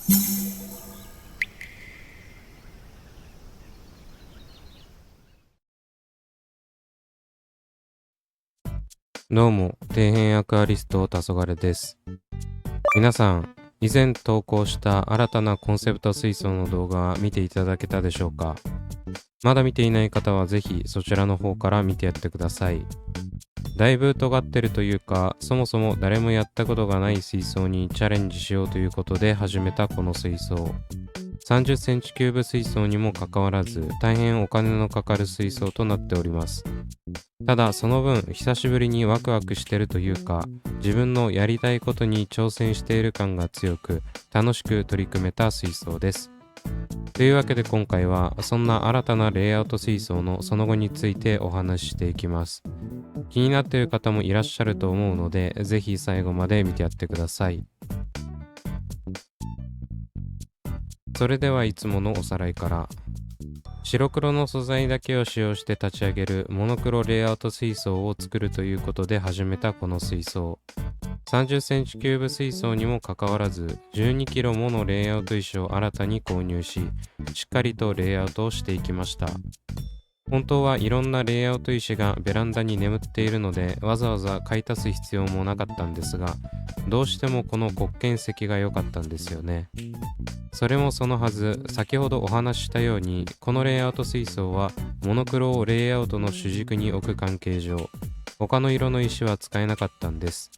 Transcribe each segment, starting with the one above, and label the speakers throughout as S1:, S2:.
S1: どうも、底辺アクアリスト黄昏です。皆さん、以前投稿した新たなコンセプト水槽の動画は見ていただけたでしょうか？まだ見ていない方はぜひそちらの方から見てやってください。だいぶ尖ってるというか、そもそも誰もやったことがない水槽にチャレンジしようということで始めたこの水槽。30センチキューブ水槽にもかかわらず、大変お金のかかる水槽となっております。ただその分久しぶりにワクワクしてるというか、自分のやりたいことに挑戦している感が強く、楽しく取り組めた水槽です。というわけで今回はそんな新たなレイアウト水槽のその後についてお話ししていきます。気になっている方もいらっしゃると思うので、ぜひ最後まで見てやってください。それではいつものおさらいから。白黒の素材だけを使用して立ち上げるモノクロレイアウト水槽を作るということで始めたこの水槽。30センチキューブ水槽にもかかわらず、12キロものレイアウト石を新たに購入し、しっかりとレイアウトをしていきました。本当はいろんなレイアウト石がベランダに眠っているので、わざわざ買い足す必要もなかったんですが、どうしてもこの黒鍵石が良かったんですよね。それもそのはず、先ほどお話ししたように、このレイアウト水槽はモノクロをレイアウトの主軸に置く関係上、他の色の石は使えなかったんです。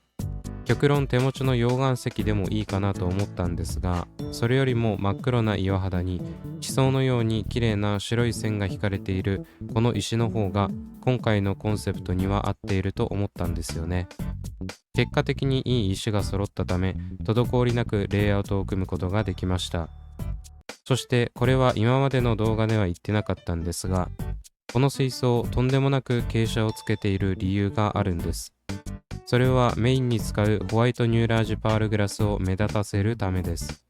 S1: 極論手持ちの溶岩石でもいいかなと思ったんですが、それよりも真っ黒な岩肌に地層のように綺麗な白い線が引かれているこの石の方が今回のコンセプトには合っていると思ったんですよね。結果的にいい石が揃ったため、滞りなくレイアウトを組むことができました。そしてこれは今までの動画では言ってなかったんですが、この水槽とんでもなく傾斜をつけている理由があるんです。それはメインに使うホワイトニューラージュパールグラスを目立たせるためです。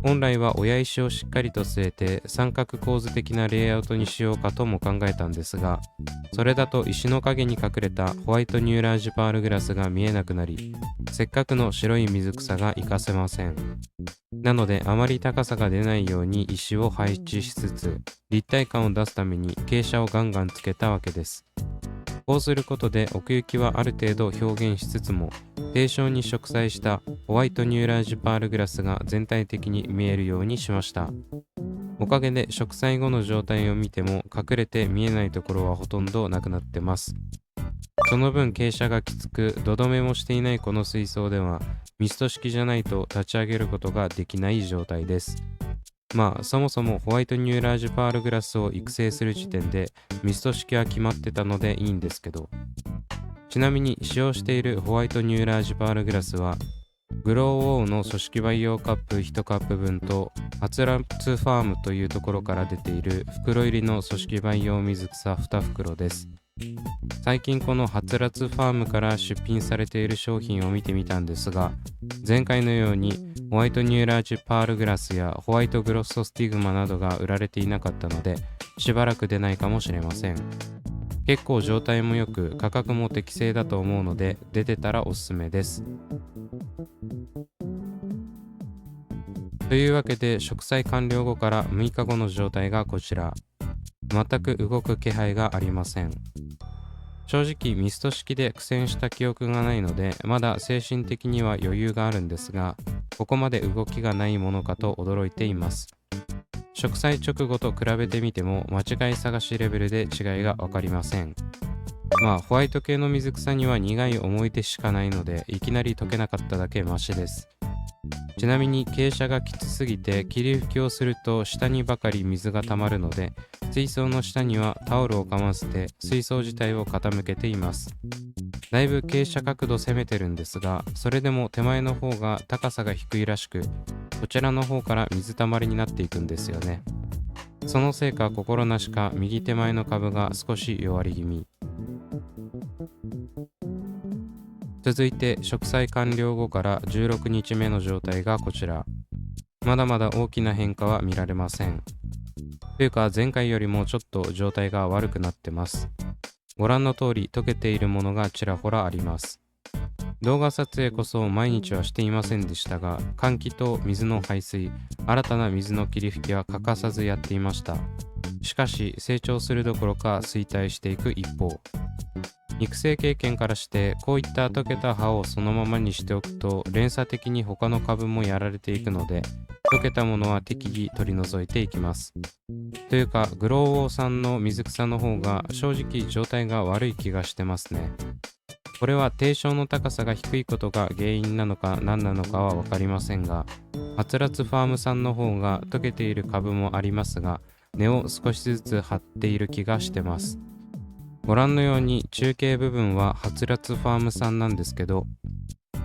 S1: 本来は親石をしっかりと据えて三角構図的なレイアウトにしようかとも考えたんですが、それだと石の影に隠れたホワイトニューラージュパールグラスが見えなくなり、せっかくの白い水草が活かせません。なのであまり高さが出ないように石を配置しつつ、立体感を出すために傾斜をガンガンつけたわけです。こうすることで奥行きはある程度表現しつつも、低床に植栽したホワイトニューラージュパールグラスが全体的に見えるようにしました。おかげで植栽後の状態を見ても隠れて見えないところはほとんどなくなってます。その分傾斜がきつく、土留めもしていないこの水槽ではミスト式じゃないと立ち上げることができない状態です。そもそもホワイトニューラージュパールグラスを育成する時点でミスト式は決まってたのでいいんですけど、ちなみに使用しているホワイトニューラージュパールグラスはグローウォーの組織培養カップ1カップ分とはつらつファームというところから出ている袋入りの組織培養水草2袋です。最近このはつらつファームから出品されている商品を見てみたんですが、前回のようにホワイトニューラージュパールグラスやホワイトグロッソスティグマなどが売られていなかったので、しばらく出ないかもしれません。結構状態も良く価格も適正だと思うので、出てたらおすすめです。というわけで植栽完了後から6日後の状態がこちら。全く動く気配がありません。正直ミスト式で苦戦した記憶がないので、まだ精神的には余裕があるんですが、ここまで動きがないものかと驚いています。植栽直後と比べてみても間違い探しレベルで違いが分かりません。ホワイト系の水草には苦い思い出しかないので、いきなり溶けなかっただけマシです。ちなみに傾斜がきつすぎて霧吹きをすると下にばかり水が溜まるので、水槽の下にはタオルをかませて水槽自体を傾けています。だいぶ傾斜角度攻めてるんですが、それでも手前の方が高さが低いらしく、こちらの方から水たまりになっていくんですよね。そのせいか心なしか右手前の株が少し弱り気味。続いて植栽完了後から16日目の状態がこちら。まだまだ大きな変化は見られません。というか前回よりもちょっと状態が悪くなってます。ご覧の通り溶けているものがちらほらあります。動画撮影こそ毎日はしていませんでしたが、換気と水の排水、新たな水の霧吹きは欠かさずやっていました。しかし成長するどころか衰退していく一方。育成経験からして、こういった溶けた葉をそのままにしておくと連鎖的に他の株もやられていくので、溶けたものは適宜取り除いていきます。というか、グローウォーさんの水草の方が正直状態が悪い気がしてますね。これは低床の高さが低いことが原因なのか何なのかは分かりませんが、はつらつファームさんの方が溶けている株もありますが、根を少しずつ張っている気がしてます。ご覧のように中継部分ははつらつファームさんなんですけど、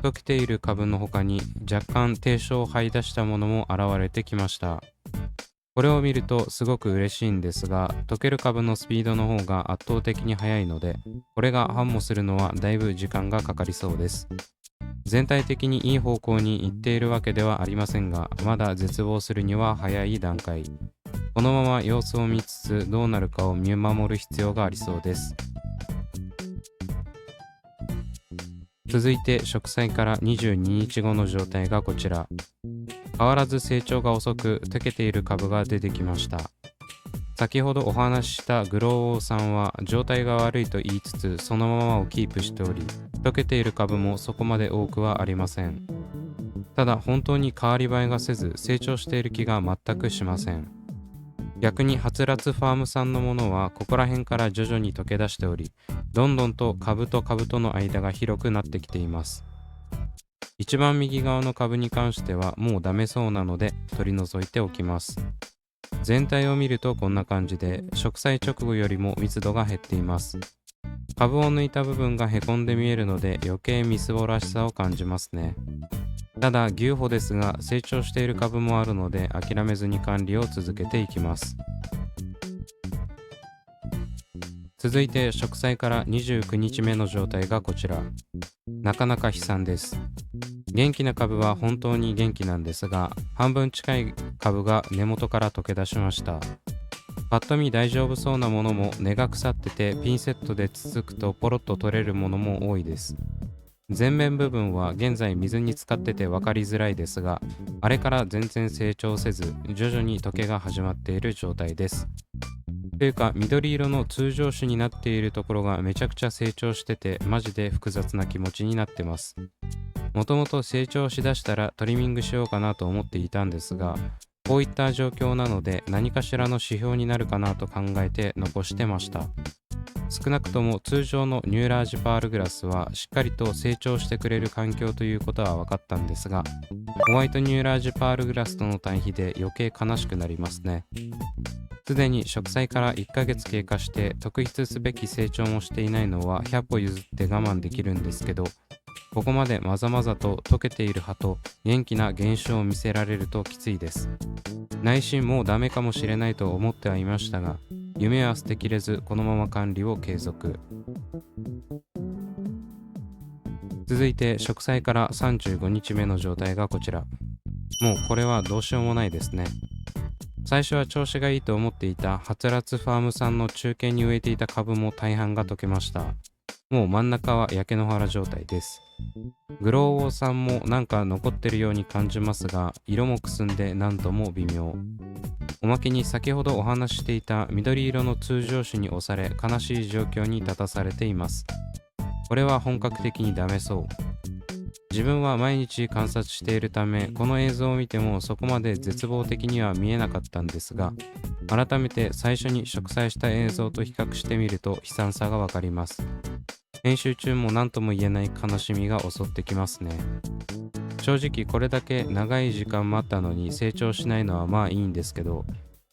S1: 溶けている株の他に若干低床を這い出したものも現れてきました。これを見るとすごく嬉しいんですが、溶ける株のスピードの方が圧倒的に速いので、これが繁茂するのはだいぶ時間がかかりそうです。全体的にいい方向に行っているわけではありませんが、まだ絶望するには早い段階。このまま様子を見つつどうなるかを見守る必要がありそうです。続いて植栽から22日後の状態がこちら。変わらず成長が遅く溶けている株が出てきました。先ほどお話ししたグローウォーさんは状態が悪いと言いつつそのままをキープしており、溶けている株もそこまで多くはありません。ただ本当に変わり映えがせず成長している気が全くしません。逆にはつらつファームさんのものはここら辺から徐々に溶け出しており、どんどんと株と株との間が広くなってきています。一番右側の株に関してはもうダメそうなので取り除いておきます。全体を見るとこんな感じで、植栽直後よりも密度が減っています。株を抜いた部分がへこんで見えるので余計みすぼらしさを感じますね。ただ牛歩ですが成長している株もあるので諦めずに管理を続けていきます。続いて植栽から29日目の状態がこちら。なかなか悲惨です。元気な株は本当に元気なんですが、半分近い株が根元から溶け出しました。パッと見大丈夫そうなものも根が腐っててピンセットでつつくとポロッと取れるものも多いです。前面部分は現在水に浸かってて分かりづらいですが、あれから全然成長せず徐々に溶けが始まっている状態です。というか緑色の通常種になっているところがめちゃくちゃ成長しててマジで複雑な気持ちになってます。もともと成長しだしたらトリミングしようかなと思っていたんですが、こういった状況なので何かしらの指標になるかなと考えて残してました。少なくとも通常のニューラージパールグラスはしっかりと成長してくれる環境ということは分かったんですが、ホワイトニューラージパールグラスとの対比で余計悲しくなりますね。すでに植栽から1ヶ月経過して特筆すべき成長もしていないのは100歩譲って我慢できるんですけど、ここまでまざまざと溶けている葉と元気な現象を見せられるときついです。内心もうダメかもしれないと思ってはいましたが、夢は捨てきれずこのまま管理を継続。続いて植栽から35日目の状態がこちら。もうこれはどうしようもないですね。最初は調子がいいと思っていたはつらつファームさんの中堅に植えていた株も大半が溶けました。もう真ん中は焼け野原状態です。グローウォーさんもなんか残ってるように感じますが、色もくすんで何とも微妙。おまけに先ほどお話ししていた緑色の通常種に押され悲しい状況に立たされています。これは本格的にダメそう。自分は毎日観察しているためこの映像を見てもそこまで絶望的には見えなかったんですが、改めて最初に植栽した映像と比較してみると悲惨さがわかります。編集中も何とも言えない悲しみが襲ってきますね。正直これだけ長い時間待ったのに成長しないのはまあいいんですけど、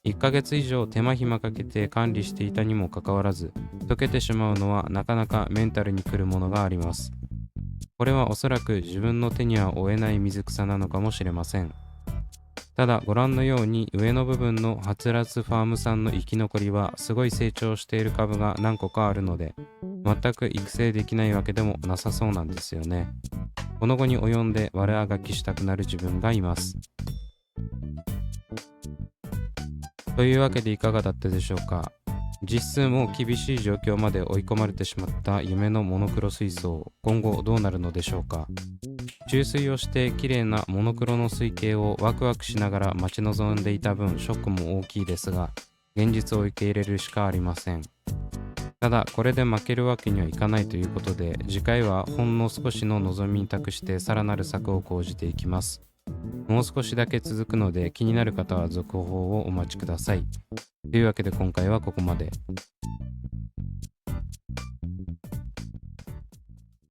S1: 1ヶ月以上手間暇かけて管理していたにもかかわらず溶けてしまうのはなかなかメンタルにくるものがあります。これはおそらく自分の手には負えない水草なのかもしれません。ただご覧のように上の部分のはつらつファームさんの生き残りはすごい成長している株が何個かあるので、全く育成できないわけでもなさそうなんですよね。この後に及んで悪あがきしたくなる自分がいます。というわけでいかがだったでしょうか。実数も厳しい状況まで追い込まれてしまった夢のモノクロ水槽、今後どうなるのでしょうか。注水をして綺麗なモノクロの水景をワクワクしながら待ち望んでいた分、ショックも大きいですが、現実を受け入れるしかありません。ただこれで負けるわけにはいかないということで、次回はほんの少しの望みに託してさらなる策を講じていきます。もう少しだけ続くので、気になる方は続報をお待ちください。というわけで今回はここまで。